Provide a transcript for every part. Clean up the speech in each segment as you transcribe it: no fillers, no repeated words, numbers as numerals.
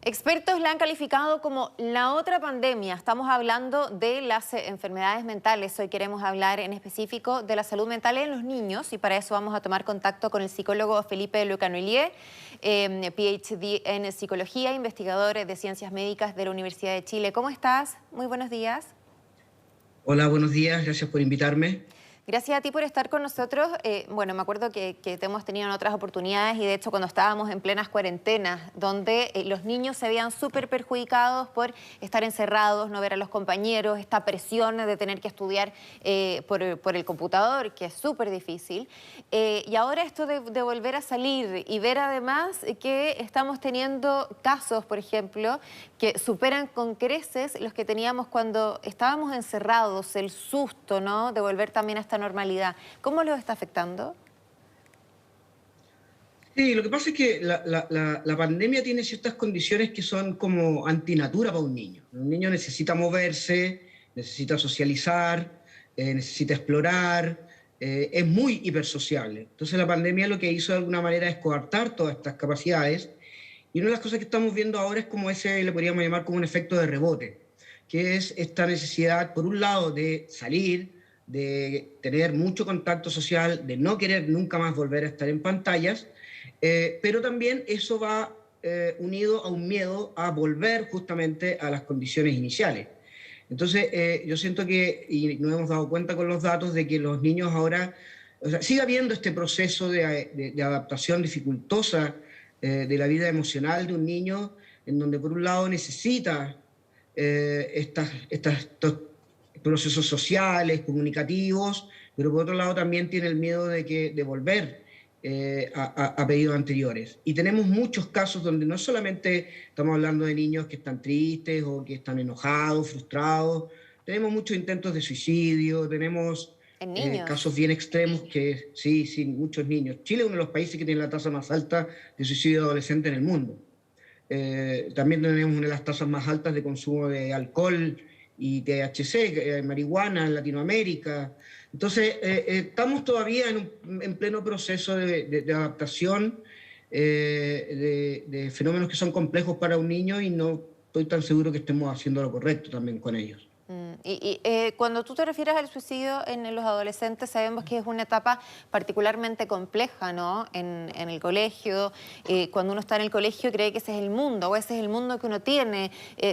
Expertos la han calificado como la otra pandemia. Estamos hablando de las enfermedades mentales. Hoy queremos hablar en específico de la salud mental en los niños y para eso vamos a tomar contacto con el psicólogo Felipe Lucanoilier, PhD en psicología, investigador de ciencias médicas de la Universidad de Chile. ¿Cómo estás? Muy buenos días. Hola, buenos días, gracias por invitarme. Gracias a ti por estar con nosotros. Bueno, me acuerdo que te hemos tenido en otras oportunidades y de hecho cuando estábamos en plenas cuarentenas, donde los niños se veían súper perjudicados por estar encerrados, no ver a los compañeros, esta presión de tener que estudiar por el computador, que es súper difícil. Y ahora esto de volver a salir y ver además que estamos teniendo casos, por ejemplo, que superan con creces los que teníamos cuando estábamos encerrados, el susto, ¿no?, de volver también a esta normalidad. ¿Cómo los está afectando? Sí, lo que pasa es que la pandemia tiene ciertas condiciones que son como antinatura para un niño. Un niño necesita moverse, necesita socializar, necesita explorar, es muy hipersociable. Entonces la pandemia lo que hizo de alguna manera es coartar todas estas capacidades y una de las cosas que estamos viendo ahora es como ese, le podríamos llamar como un efecto de rebote, que es esta necesidad, por un lado, de salir, de tener mucho contacto social, de no querer nunca más volver a estar en pantallas, pero también eso va unido a un miedo a volver justamente a las condiciones iniciales. Entonces, yo siento que, y nos hemos dado cuenta con los datos, de que los niños ahora, o sea, sigue habiendo este proceso de adaptación dificultosa de la vida emocional de un niño, en donde por un lado necesita estos procesos sociales, comunicativos, pero por otro lado también tiene el miedo de volver a pedidos anteriores. Y tenemos muchos casos donde no solamente estamos hablando de niños que están tristes o que están enojados, frustrados, tenemos muchos intentos de suicidio, tenemos En niños. casos bien extremos que sí, sí, muchos niños. Chile es uno de los países que tiene la tasa más alta de suicidio adolescente en el mundo. También tenemos una de las tasas más altas de consumo de alcohol y THC, marihuana en Latinoamérica. Entonces, estamos todavía en pleno proceso de adaptación de fenómenos que son complejos para un niño y no estoy tan seguro que estemos haciendo lo correcto también con ellos. Cuando tú te refieres al suicidio en los adolescentes, sabemos que es una etapa particularmente compleja, ¿no? En el colegio, cuando uno está en el colegio cree que ese es el mundo, o ese es el mundo que uno tiene.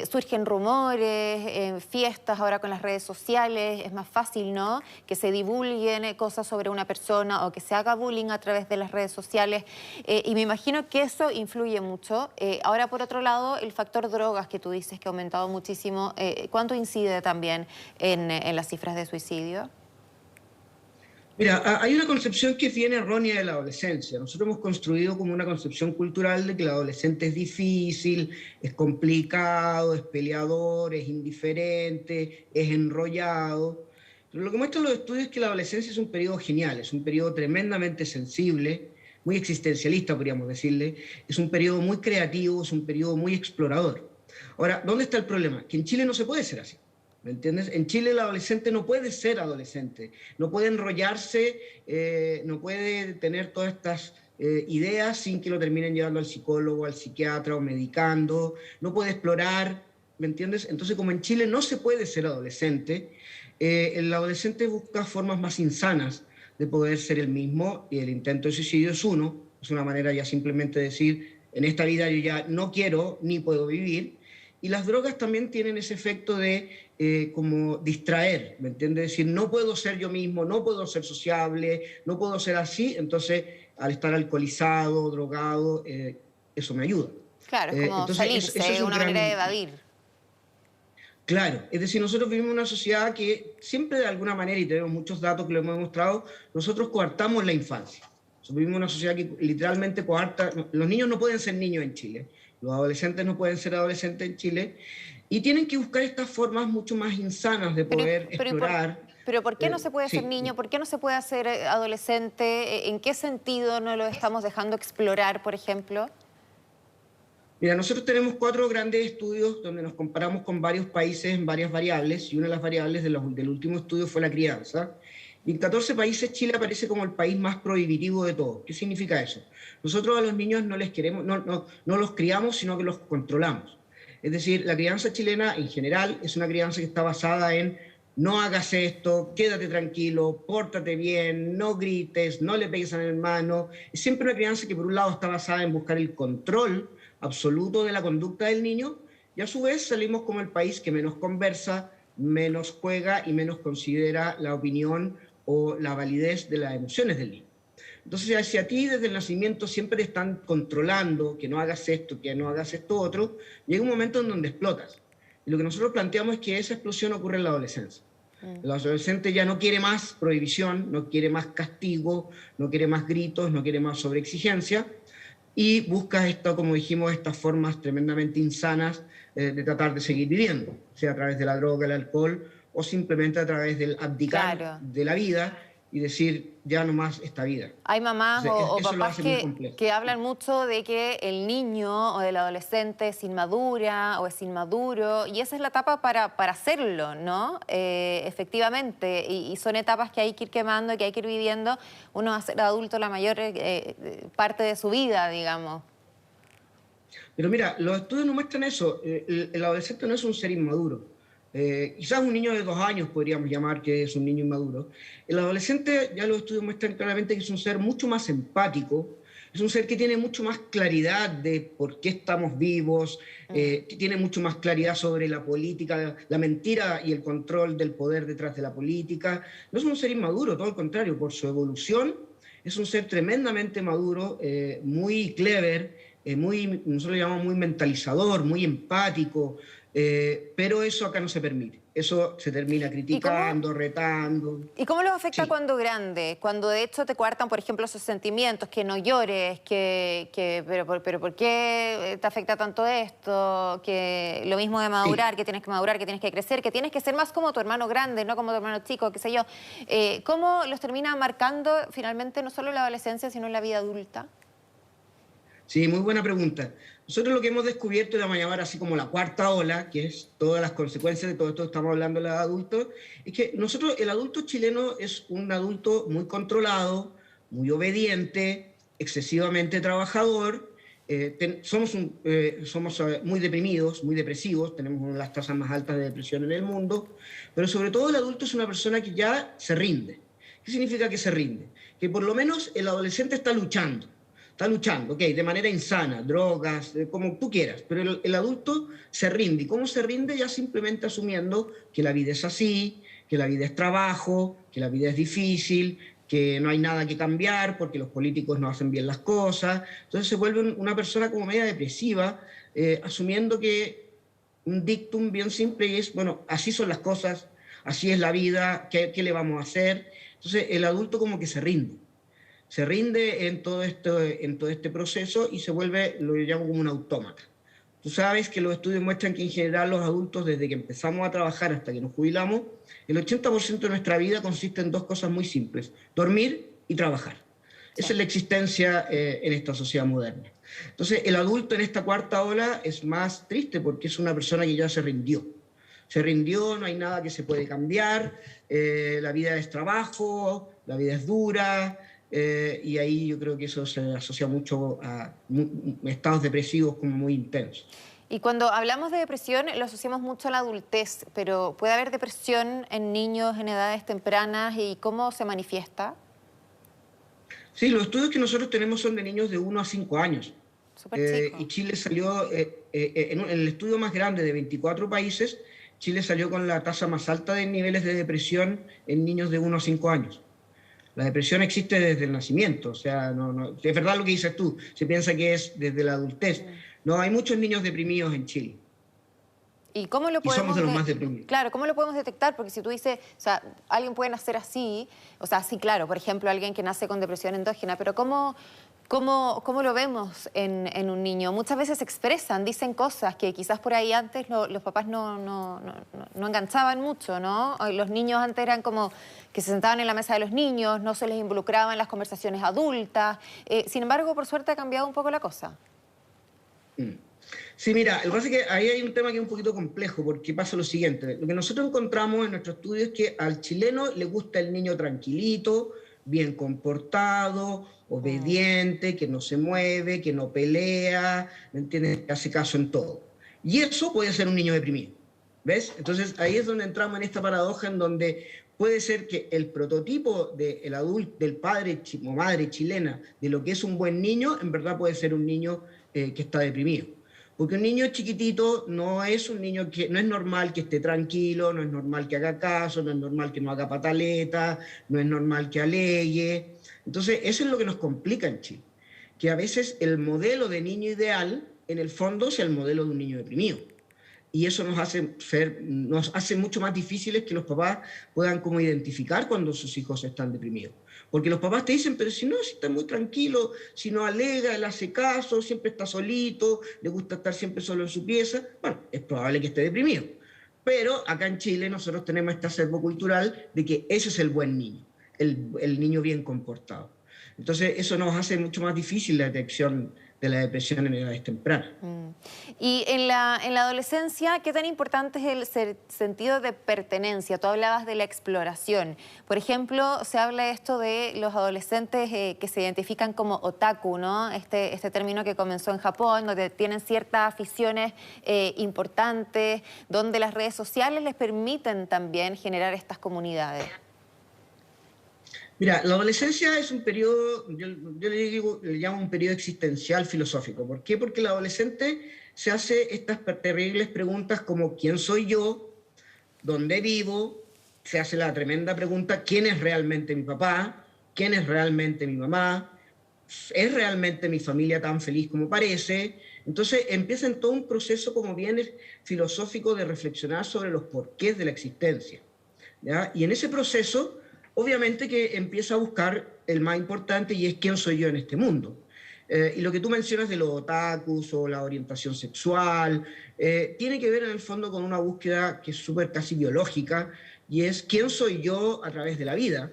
Surgen rumores, fiestas ahora con las redes sociales, es más fácil, ¿no?, que se divulguen cosas sobre una persona o que se haga bullying a través de las redes sociales. Y me imagino que eso influye mucho. Ahora, por otro lado, el factor drogas que tú dices que ha aumentado muchísimo, ¿cuánto incide también en las cifras de suicidio? Mira, hay una concepción que es bien errónea de la adolescencia. Nosotros hemos construido como una concepción cultural de que el adolescente es difícil, es complicado, es peleador, es indiferente, es enrollado. Pero lo que muestran los estudios es que la adolescencia es un periodo genial, es un periodo tremendamente sensible, muy existencialista, podríamos decirle, es un periodo muy creativo, es un periodo muy explorador. Ahora, ¿dónde está el problema? Que en Chile no se puede ser así. ¿Me entiendes? En Chile el adolescente no puede ser adolescente, no puede enrollarse, no puede tener todas estas ideas sin que lo terminen llevando al psicólogo, al psiquiatra o medicando, no puede explorar, ¿me entiendes? Entonces, como en Chile no se puede ser adolescente, el adolescente busca formas más insanas de poder ser el mismo y el intento de suicidio es uno, es una manera ya simplemente de decir, en esta vida yo ya no quiero ni puedo vivir. Y las drogas también tienen ese efecto de como distraer, ¿me entiendes? Es decir, no puedo ser yo mismo, no puedo ser sociable, no puedo ser así, entonces al estar alcoholizado, drogado, eso me ayuda. Claro, es como Entonces eso es salirse, un una manera de gran... evadir. Claro, es decir, nosotros vivimos en una sociedad que siempre de alguna manera, y tenemos muchos datos que lo hemos demostrado, nosotros coartamos la infancia. Nosotros vivimos en una sociedad que literalmente coarta, los niños no pueden ser niños en Chile, los adolescentes no pueden ser adolescentes en Chile, y tienen que buscar estas formas mucho más insanas de Pero, poder pero, ¿y por, explorar. pero ¿por qué no se puede ser Sí, niño? ¿Por qué no se puede hacer adolescente? ¿En qué sentido no lo estamos dejando explorar, por ejemplo? mira, nosotros tenemos 4 grandes estudios donde nos comparamos con varios países en varias variables, y una de las variables del último estudio fue la crianza. Y en 14 países Chile aparece como el país más prohibitivo de todos. ¿Qué significa eso? Nosotros a los niños no les queremos, no los criamos, sino que los controlamos. Es decir, la crianza chilena en general es una crianza que está basada en no hagas esto, quédate tranquilo, pórtate bien, no grites, no le pegues al hermano. Es siempre una crianza que por un lado está basada en buscar el control absoluto de la conducta del niño y a su vez salimos como el país que menos conversa, menos juega y menos considera la opinión o la validez de las emociones del niño. Entonces, si a ti desde el nacimiento siempre te están controlando que no hagas esto, que no hagas esto otro, llega un momento en donde explotas. Y lo que nosotros planteamos es que esa explosión ocurre en la adolescencia. El adolescente ya no quiere más prohibición, no quiere más castigo, no quiere más gritos, no quiere más sobreexigencia y busca esto, como dijimos, estas formas tremendamente insanas de tratar de seguir viviendo, sea a través de la droga, el alcohol o simplemente a través del abdicar Claro. de la vida y decir ya no más esta vida. Hay mamás Entonces, o eso lo papás hace muy complejo. que hablan mucho de que el niño o el adolescente es inmadura o es inmaduro, y esa es la etapa para hacerlo, ¿no? Efectivamente, y son etapas que hay que ir quemando, que hay que ir viviendo. Uno va a ser adulto la mayor parte de su vida, digamos. Pero mira, los estudios nos muestran eso. El adolescente no es un ser inmaduro. Quizás un niño de 2 años podríamos llamar que es un niño inmaduro. El adolescente, ya los estudios muestran claramente que es un ser mucho más empático, es un ser que tiene mucho más claridad de por qué estamos vivos, que tiene mucho más claridad sobre la política, la mentira y el control del poder detrás de la política. No es un ser inmaduro, todo lo contrario, por su evolución es un ser tremendamente maduro, muy clever, nosotros le llamamos muy mentalizador, muy empático, pero eso acá no se permite. Eso se termina criticando, retando. ¿Y cómo los afecta Sí. cuando grande? Cuando de hecho te coartan, por ejemplo, esos sentimientos, que no llores, pero ¿por qué te afecta tanto esto? Que lo mismo de madurar, que tienes que madurar, que tienes que crecer, que tienes que ser más como tu hermano grande, no como tu hermano chico, qué sé yo. ¿Cómo los termina marcando finalmente no solo en la adolescencia, sino en la vida adulta? Sí, muy buena pregunta. Nosotros lo que hemos descubierto, y la vamos a llamar así como la cuarta ola, que es todas las consecuencias de todo esto que estamos hablando de los adultos, es que nosotros, el adulto chileno es un adulto muy controlado, muy obediente, excesivamente trabajador, somos muy deprimidos, muy depresivos, tenemos una de las tasas más altas de depresión en el mundo, pero sobre todo el adulto es una persona que ya se rinde. ¿Qué significa que se rinde? Que por lo menos el adolescente está luchando, ok, de manera insana, drogas, como tú quieras, pero el adulto se rinde. ¿Y cómo se rinde? Ya simplemente asumiendo que la vida es así, que la vida es trabajo, que la vida es difícil, que no hay nada que cambiar porque los políticos no hacen bien las cosas. Entonces se vuelve una persona como media depresiva, asumiendo que un dictum bien simple y es, bueno, así son las cosas, así es la vida, ¿qué le vamos a hacer? Entonces el adulto como que se rinde en todo este proceso y se vuelve, lo llamo como un autómata. Tú sabes que los estudios muestran que en general los adultos, desde que empezamos a trabajar hasta que nos jubilamos, el 80% de nuestra vida consiste en dos cosas muy simples: dormir y trabajar. Sí. Esa es la existencia en esta sociedad moderna. Entonces, el adulto en esta cuarta ola es más triste porque es una persona que ya se rindió. Se rindió, no hay nada que se puede cambiar, la vida es trabajo, la vida es dura, y ahí yo creo que eso se asocia mucho a estados depresivos como muy intensos. Y cuando hablamos de depresión, lo asociamos mucho a la adultez, pero ¿puede haber depresión en niños en edades tempranas y cómo se manifiesta? Sí, los estudios que nosotros tenemos son de niños de 1 a 5 años. Súper chico. Y Chile salió, en el estudio más grande de 24 países, Chile salió con la tasa más alta de niveles de depresión en niños de 1 a 5 años. La depresión existe desde el nacimiento, o sea, es verdad lo que dices tú, se piensa que es desde la adultez. No, hay muchos niños deprimidos en Chile. ¿Y cómo lo Y somos podemos de los más deprimidos. Claro, ¿cómo lo podemos detectar? Porque si tú dices, o sea, alguien puede nacer así, o sea, sí, claro, por ejemplo, alguien que nace con depresión endógena, pero ¿cómo lo vemos en un niño? Muchas veces se expresan, dicen cosas que quizás por ahí antes los papás no enganchaban mucho, ¿no? Los niños antes eran como que se sentaban en la mesa de los niños, no se les involucraba en las conversaciones adultas. Sin embargo, por suerte ha cambiado un poco la cosa. Mm. Sí, mira, lo que pasa es que ahí hay un tema que es un poquito complejo, porque pasa lo siguiente. Lo que nosotros encontramos en nuestro estudio es que al chileno le gusta el niño tranquilito, bien comportado, Mm. obediente, que no se mueve, que no pelea, ¿me entiendes? Que hace caso en todo. Y eso puede ser un niño deprimido, ¿ves? Entonces ahí es donde entramos en esta paradoja en donde puede ser que el prototipo del adulto, del padre o madre chilena, de lo que es un buen niño, en verdad puede ser un niño que está deprimido. Porque un niño chiquitito no es un niño que no es normal que esté tranquilo, no es normal que haga caso, no es normal que no haga pataleta, no es normal que alegue. Entonces, eso es lo que nos complica en Chile, que a veces el modelo de niño ideal, en el fondo, sea el modelo de un niño deprimido. Y eso nos hace mucho más difíciles que los papás puedan como identificar cuando sus hijos están deprimidos. Porque los papás te dicen, pero si no, si está muy tranquilo, si no alega, él hace caso, siempre está solito, le gusta estar siempre solo en su pieza, bueno, es probable que esté deprimido. Pero acá en Chile nosotros tenemos este acervo cultural de que ese es el buen niño, el niño bien comportado. Entonces eso nos hace mucho más difícil la detección de la depresión en edades tempranas. Mm. Y en la adolescencia, ¿qué tan importante es el sentido de pertenencia? Tú hablabas de la exploración. Por ejemplo, se habla esto de los adolescentes que se identifican como otaku, ¿no? Este término que comenzó en Japón, donde tienen ciertas aficiones importantes, donde las redes sociales les permiten también generar estas comunidades. Mira, la adolescencia es un periodo, yo le llamo un periodo existencial filosófico. ¿Por qué? Porque el adolescente se hace estas terribles preguntas como ¿quién soy yo? ¿Dónde vivo? Se hace la tremenda pregunta ¿quién es realmente mi papá? ¿Quién es realmente mi mamá? ¿Es realmente mi familia tan feliz como parece? Entonces empieza en todo un proceso como bien filosófico de reflexionar sobre los porqués de la existencia, ¿ya? Y en ese proceso, obviamente que empieza a buscar el más importante y es quién soy yo en este mundo. Y lo que tú mencionas de los otakus o la orientación sexual, tiene que ver en el fondo con una búsqueda que es súper casi biológica y es quién soy yo a través de la vida,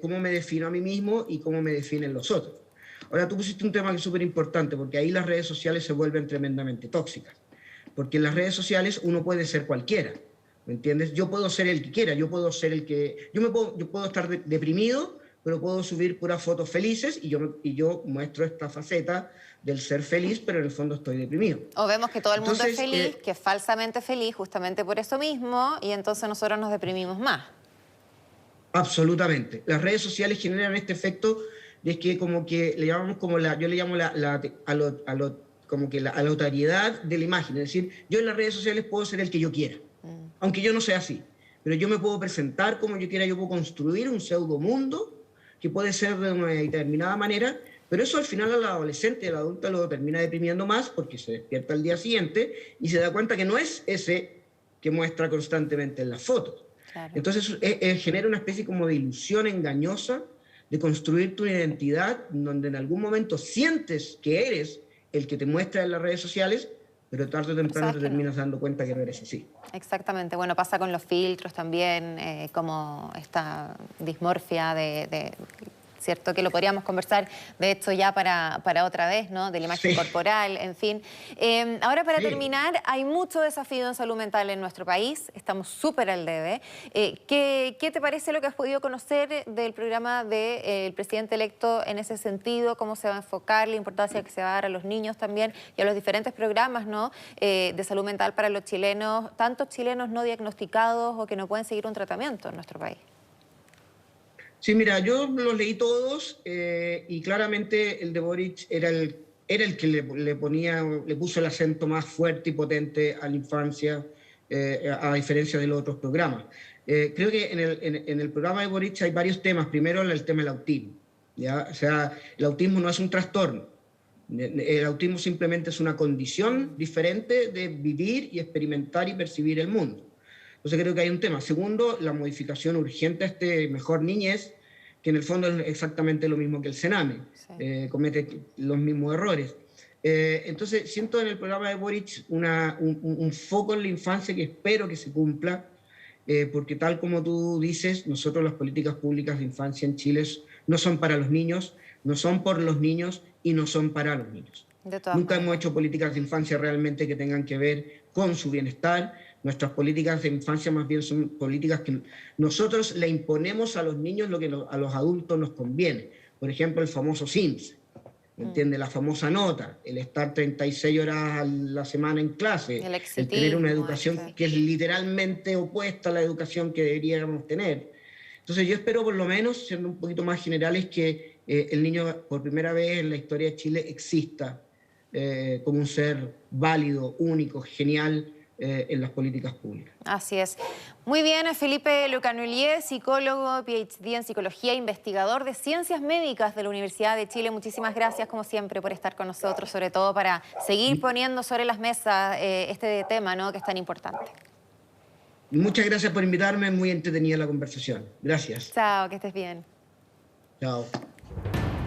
cómo me defino a mí mismo y cómo me definen los otros. Ahora, tú pusiste un tema que es súper importante porque ahí las redes sociales se vuelven tremendamente tóxicas. Porque en las redes sociales uno puede ser cualquiera. ¿Me entiendes? Yo puedo ser el que quiera, yo puedo ser el que... yo puedo estar deprimido, pero puedo subir puras fotos felices y yo muestro esta faceta del ser feliz, pero en el fondo estoy deprimido. O vemos que todo el mundo es Entonces, feliz, que es falsamente feliz, justamente por eso mismo, y entonces nosotros nos deprimimos más. absolutamente. Las redes sociales generan este efecto de que como que le llamamos como yo le llamo como que a la autoridad de la imagen. Es decir, yo en las redes sociales puedo ser el que yo quiera, aunque yo no sea así. Pero yo me puedo presentar como yo quiera, yo puedo construir un pseudomundo que puede ser de una determinada manera, pero eso al final al adolescente, al adulto lo termina deprimiendo más porque se despierta al día siguiente y se da cuenta que no es ese que muestra constantemente en las fotos. Claro. Entonces genera una especie como de ilusión engañosa de construir tu identidad donde en algún momento sientes que eres el que te muestra en las redes sociales, pero tarde o Pero temprano sabes te que no. terminas dando cuenta que no eres así. Exactamente. Bueno, pasa con los filtros también, como esta dismorfia ¿cierto? Que lo podríamos conversar, de hecho, ya para otra vez, ¿no? De la imagen Sí, corporal, en fin. Ahora, para sí. terminar, hay mucho desafío en salud mental en nuestro país, estamos súper al debe. ¿Qué te parece lo que has podido conocer del programa del presidente electo en ese sentido? ¿Cómo se va a enfocar, la importancia que se va a dar a los niños también y a los diferentes programas, ¿no? De salud mental para los chilenos, tantos chilenos no diagnosticados o que no pueden seguir un tratamiento en nuestro país? Sí, mira, yo los leí todos y claramente el de Boric era el que le puso el acento más fuerte y potente a la infancia, a diferencia de los otros programas. Creo que en el programa de Boric hay varios temas. Primero, el tema del autismo, ¿ya? O sea, el autismo no es un trastorno. El autismo simplemente es una condición diferente de vivir y experimentar y percibir el mundo. Entonces creo que hay un tema. Segundo, la modificación urgente a este mejor niñez, que en el fondo es exactamente lo mismo que el Sename, Sí. comete los mismos errores. Entonces siento en el programa de Boric un foco en la infancia que espero que se cumpla, porque tal como tú dices, nosotros las políticas públicas de infancia en Chile no son para los niños, no son por los niños y no son para los niños. De todas Nunca hemos maneras. hecho políticas de infancia realmente que tengan que ver con su bienestar. Nuestras políticas de infancia más bien son políticas que nosotros le imponemos a los niños lo que a los adultos nos conviene. Por ejemplo, el famoso SIMS, ¿me entiende? La famosa nota, el estar 36 horas a la semana en clase, El el tener una exitismo, educación que es literalmente opuesta a la educación que deberíamos tener. Entonces yo espero, por lo menos, siendo un poquito más generales, que el niño por primera vez en la historia de Chile exista como un ser válido, único, genial en las políticas públicas. Así es. Muy bien, Felipe Lucanullier, psicólogo, PhD en psicología, investigador de ciencias médicas de la Universidad de Chile. Muchísimas gracias, como siempre, por estar con nosotros, sobre todo para seguir poniendo sobre las mesas este tema, ¿no?, que es tan importante. Muchas gracias por invitarme, muy entretenida la conversación. Gracias. Chao, que estés bien. Chao.